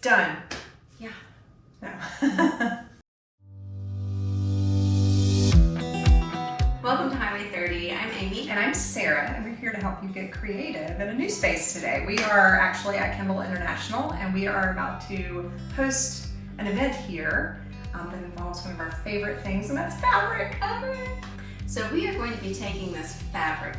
Done. Yeah. No. Welcome to Highway 30. I'm Amy. And I'm Sarah, and we're here to help you get creative in a new space today. We are actually at Kimball International, and we are about to host an event here that involves one of our favorite things, and that's fabric. So we are going to be taking this fabric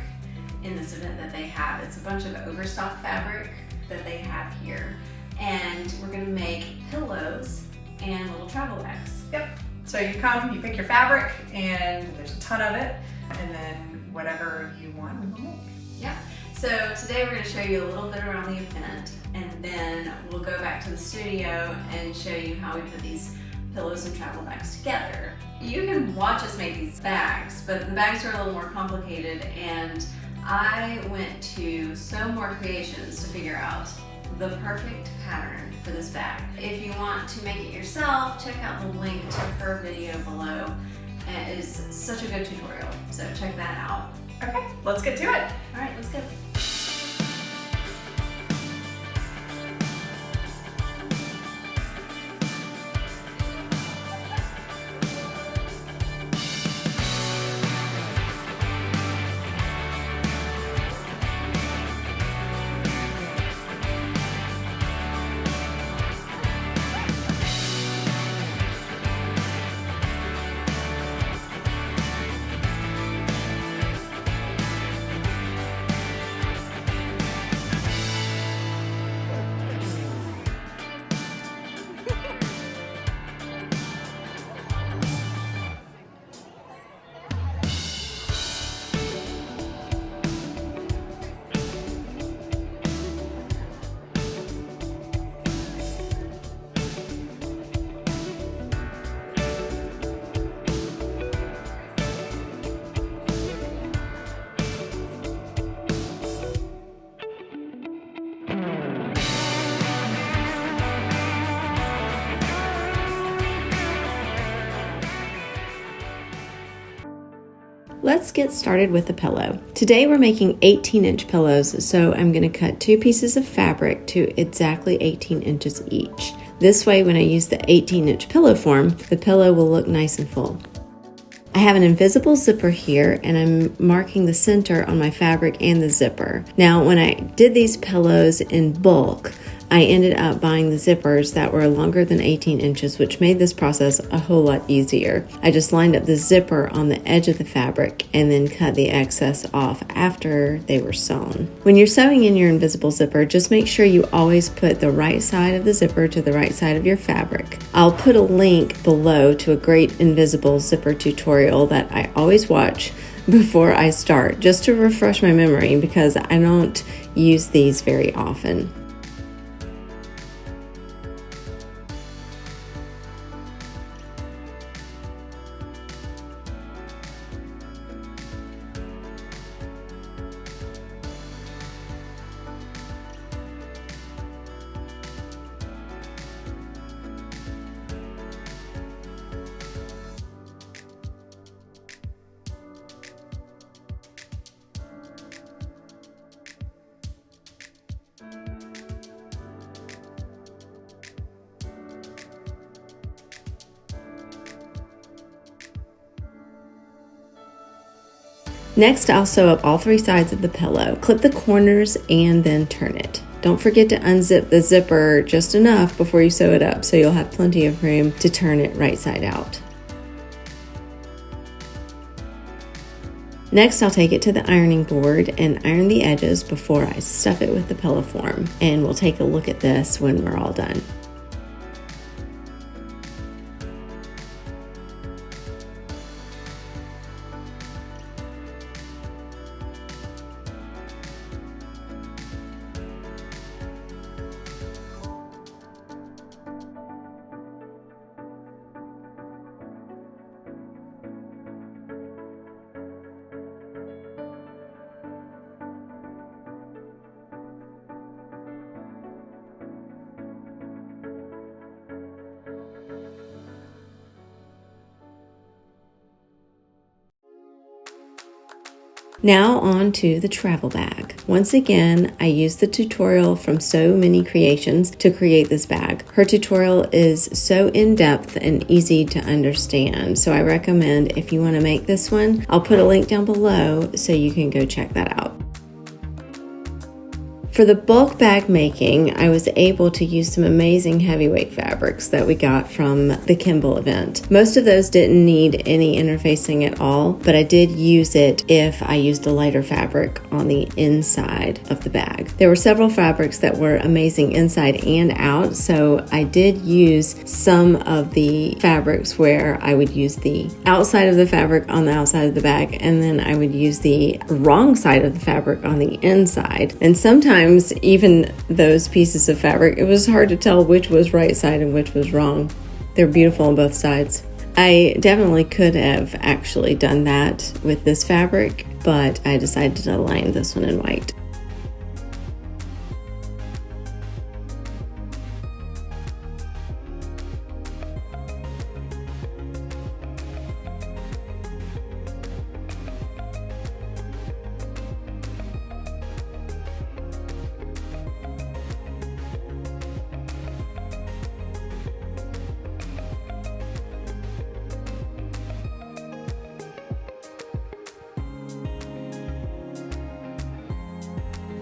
in this event that they have. It's a bunch of overstock fabric that they have here. And we're going to make pillows and little travel bags. Yep. So you come, you pick your fabric, and there's a ton of it, and then whatever you want, we will make. Yeah. So today we're going to show you a little bit around the event, and then we'll go back to the studio and show you how we put these pillows and travel bags together. You can watch us make these bags, but the bags are a little more complicated, and I went to So More Creations to figure out the perfect pattern for this bag. If you want to make it yourself, check out the link to her video below. It is such a good tutorial, so check that out. Okay, let's get to it. All right, let's go. Let's get started with the pillow. Today we're making 18-inch pillows, so I'm going to cut 2 pieces of fabric to exactly 18 inches each. This way, when I use the 18-inch pillow form, the pillow will look nice and full. I have an invisible zipper here, and I'm marking the center on my fabric and the zipper. Now, when I did these pillows in bulk, I ended up buying the zippers that were longer than 18 inches, which made this process a whole lot easier. I just lined up the zipper on the edge of the fabric and then cut the excess off after they were sewn. When you're sewing in your invisible zipper, just make sure you always put the right side of the zipper to the right side of your fabric. I'll put a link below to a great invisible zipper tutorial that I always watch before I start, just to refresh my memory because I don't use these very often. Next, I'll sew up all 3 sides of the pillow. Clip the corners and then turn it. Don't forget to unzip the zipper just enough before you sew it up so you'll have plenty of room to turn it right side out. Next, I'll take it to the ironing board and iron the edges before I stuff it with the pillow form. And we'll take a look at this when we're all done. Now on to the travel bag. Once again, I used the tutorial from So Many Creations to create this bag. Her tutorial is so in-depth and easy to understand, so I recommend if you want to make this one, I'll put a link down below so you can go check that out. For the bulk bag making, I was able to use some amazing heavyweight fabrics that we got from the Kimball event. Most of those didn't need any interfacing at all, but I did use it if I used a lighter fabric on the inside of the bag. There were several fabrics that were amazing inside and out, so I did use some of the fabrics where I would use the outside of the fabric on the outside of the bag, and then I would use the wrong side of the fabric on the inside. And sometimes even those pieces of fabric, it was hard to tell which was right side and which was wrong. They're beautiful on both sides. I definitely could have actually done that with this fabric, but I decided to line this one in white.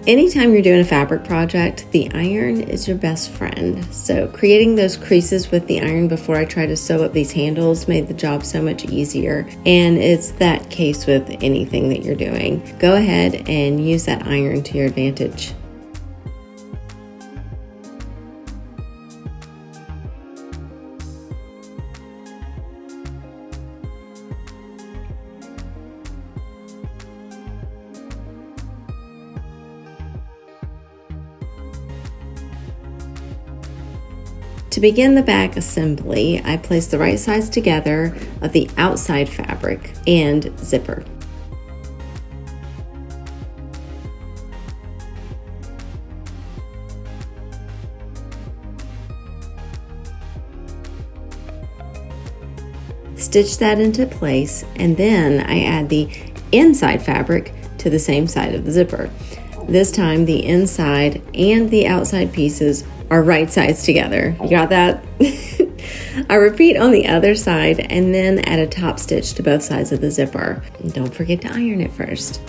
Anytime you're doing a fabric project, the iron is your best friend. So creating those creases with the iron before I try to sew up these handles made the job so much easier. And it's that case with anything that you're doing. Go ahead and use that iron to your advantage. To begin the bag assembly, I place the right sides together of the outside fabric and zipper. Stitch that into place, and then I add the inside fabric to the same side of the zipper. This time the inside and the outside pieces are right sides together. You got that? I repeat on the other side and then add a top stitch to both sides of the zipper. And don't forget to iron it first.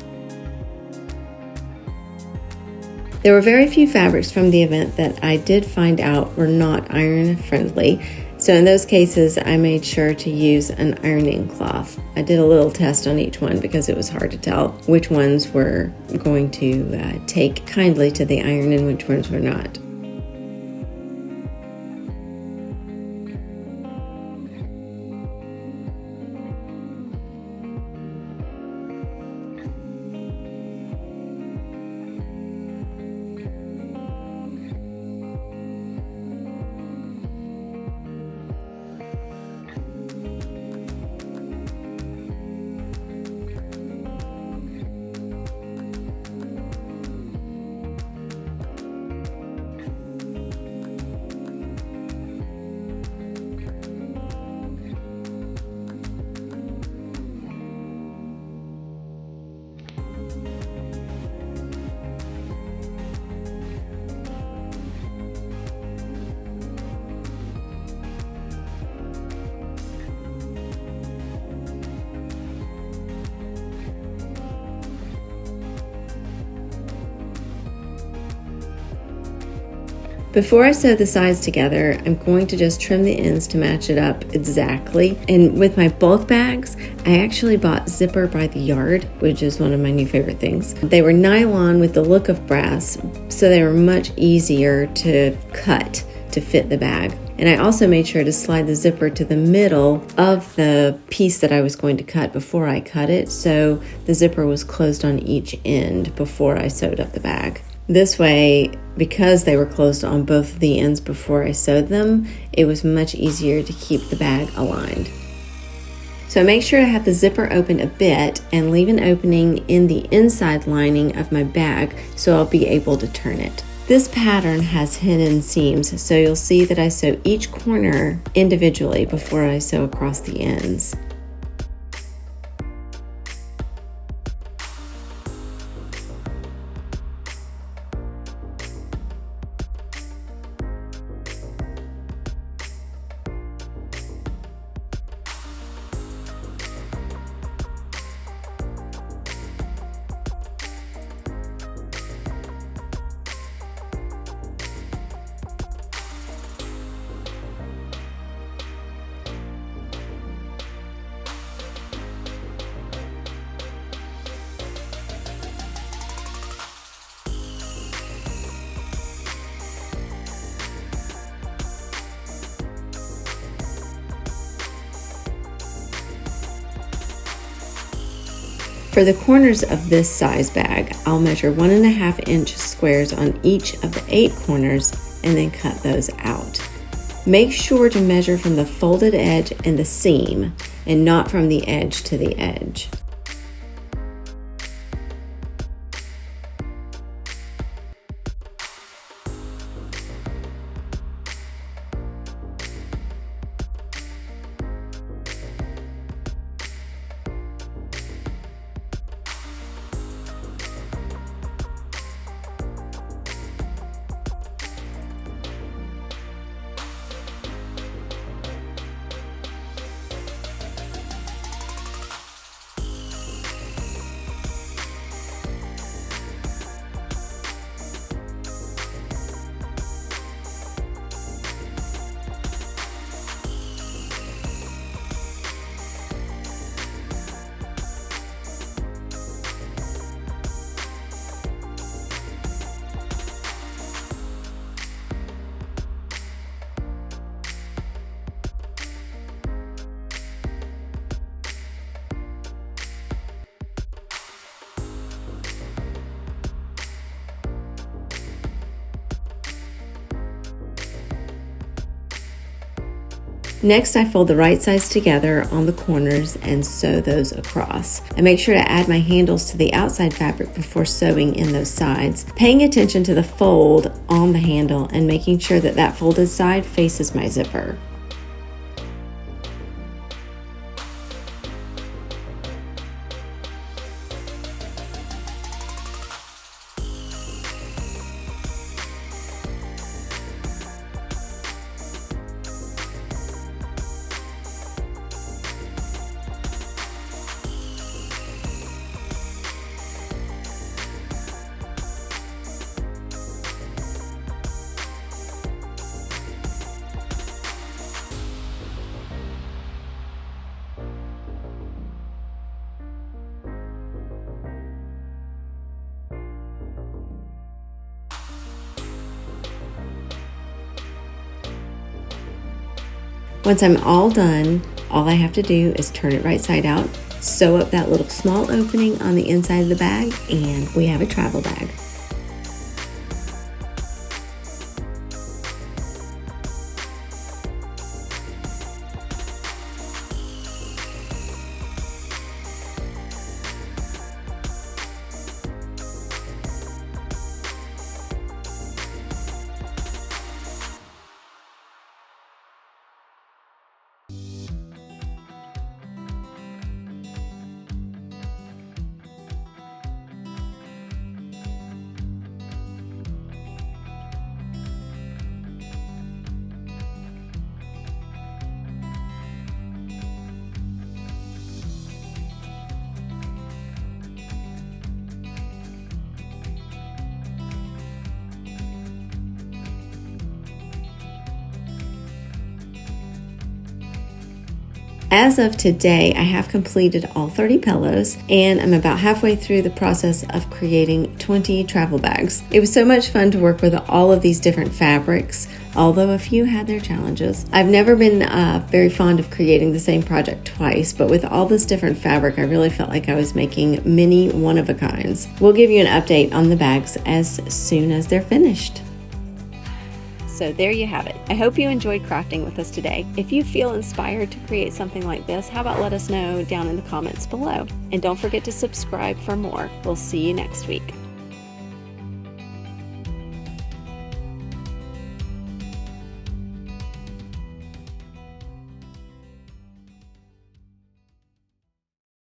There were very few fabrics from the event that I did find out were not iron friendly. So in those cases, I made sure to use an ironing cloth. I did a little test on each one because it was hard to tell which ones were going to take kindly to the iron and which ones were not. Before I sew the sides together, I'm going to just trim the ends to match it up exactly. And with my bulk bags, I actually bought zipper by the yard, which is one of my new favorite things. They were nylon with the look of brass, so they were much easier to cut to fit the bag. And I also made sure to slide the zipper to the middle of the piece that I was going to cut before I cut it, so the zipper was closed on each end before I sewed up the bag. This way, because they were closed on both of the ends before I sewed them, it was much easier to keep the bag aligned. So I make sure to have the zipper open a bit and leave an opening in the inside lining of my bag so I'll be able to turn it. This pattern has hidden seams, so you'll see that I sew each corner individually before I sew across the ends. For the corners of this size bag, I'll measure 1.5 inch squares on each of the 8 corners and then cut those out. Make sure to measure from the folded edge and the seam and not from the edge to the edge. Next, I fold the right sides together on the corners and sew those across. I make sure to add my handles to the outside fabric before sewing in those sides, paying attention to the fold on the handle and making sure that that folded side faces my zipper. Once I'm all done, all I have to do is turn it right side out, sew up that little small opening on the inside of the bag, and we have a travel bag. As of today, I have completed all 30 pillows, and I'm about halfway through the process of creating 20 travel bags. It was so much fun to work with all of these different fabrics, although a few had their challenges. I've never been very fond of creating the same project twice, but with all this different fabric, I really felt like I was making mini one-of-a-kinds. We'll give you an update on the bags as soon as they're finished. So there you have it. I hope you enjoyed crafting with us today. If you feel inspired to create something like this, how about let us know down in the comments below? And don't forget to subscribe for more. We'll see you next week.